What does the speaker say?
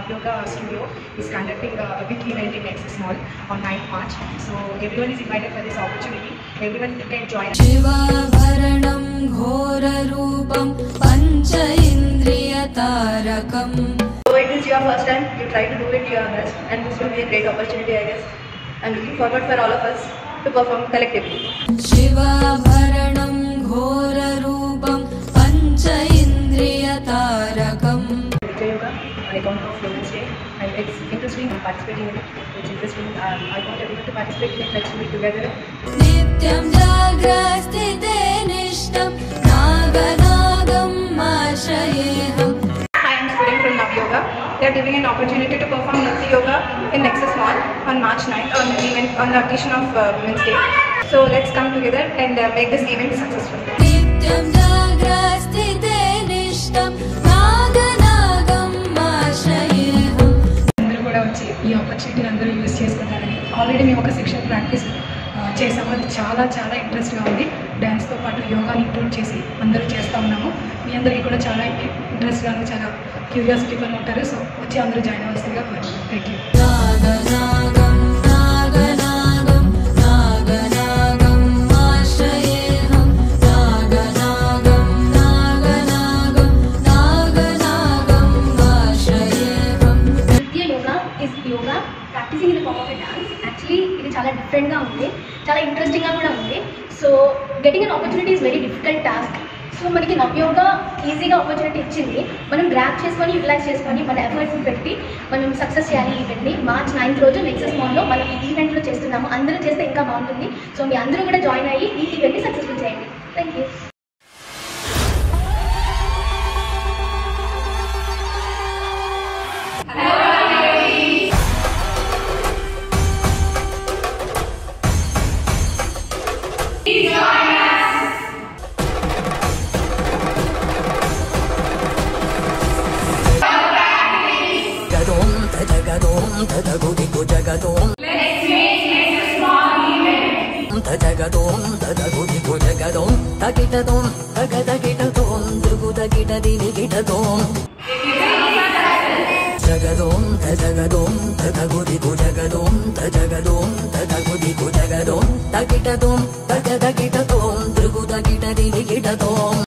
Navyoga Studio is conducting a big event in Nexus Mall on 9th March. So everyone is invited for this opportunity. Everyone can join. Shivabaranam Ghora Roopam Pancha Indriya Tarakam. So it is your first time. You try to do it your best, and this will be a great opportunity, I guess. I'm looking forward for all of us to perform collectively. Shivabaranam Ghora Roopam Pancha Indriya Tarakam. Yoga on account of Women's Day, and it's interesting participating in it. It's interesting. I want everyone to participate in it. Let's do it together. Nityam Jagrastite Nishtam Naganagam Ashayeham. Hi, I'm a student from Navyoga. They are giving an opportunity to perform Nritya Yoga in Nexus Mall on March 9th on the occasion of Women's Day. So let's come together and make this event successful. Nityam Jagrastite Nishtam Naganagam Ashayeham. అందరూ కూడా వచ్చి ఈ ఆపర్చునిటీని అందరూ use చేసుకుంటారని already మేము ఒక section practice చేసాము. అది చాలా చాలా ఇంట్రెస్ట్గా ఉంది. డ్యాన్స్తో పాటు యోగాని ఇంక్లూడ్ చేసి అందరూ చేస్తూ ఉన్నాము. మీ అందరికీ కూడా చాలా ఇంట్రెస్ట్గాను చాలా క్యూరియాసిటీగాను ఉంటారు. సో వచ్చి అందరూ జాయిన్ అవ్వాల్సిందిగా కోరుతున్నాను. Thank you. Naganagam Naganagam Naganagam Ashayeham. Naganagam Naganagam Naganagam Ashayeham. Nritya yoga is yoga practicing in the form of a dance. Actually, ఇది చాలా డిఫరెంట్గా ఉంది, చాలా ఇంట్రెస్టింగ్గా కూడా ఉంది. So getting an opportunity is very difficult task. So మనకి నవ్యోగా ఈజీగా ఆపర్చునిటీ ఇచ్చింది. మనం గ్రాప్ చేసుకొని యూటిలైజ్ చేసుకొని మన ఎఫర్ట్స్ పెట్టి మనం సక్సెస్ చేయాలి. ఈ ఈవెంట్ని మార్చ్ 9th రోజు నెక్సస్ మాల్లో మనం ఈ ఈవెంట్లో చేస్తున్నాము. అందరూ చేస్తే ఇంకా బాగుంటుంది. సో మీ అందరూ కూడా జాయిన్ అయ్యి ఈ ఈవెంట్ని సక్సెస్ఫుల్ చేయండి. Thank you. Jagadom, tadagudiko jagadom, takitadom, tagadagitadom, drugudagitadidikitadom. Jagadom, tadagudiko jagadom, tadagudiko jagadom, takitadom, tagadagitadom, drugudagitadidikitadom.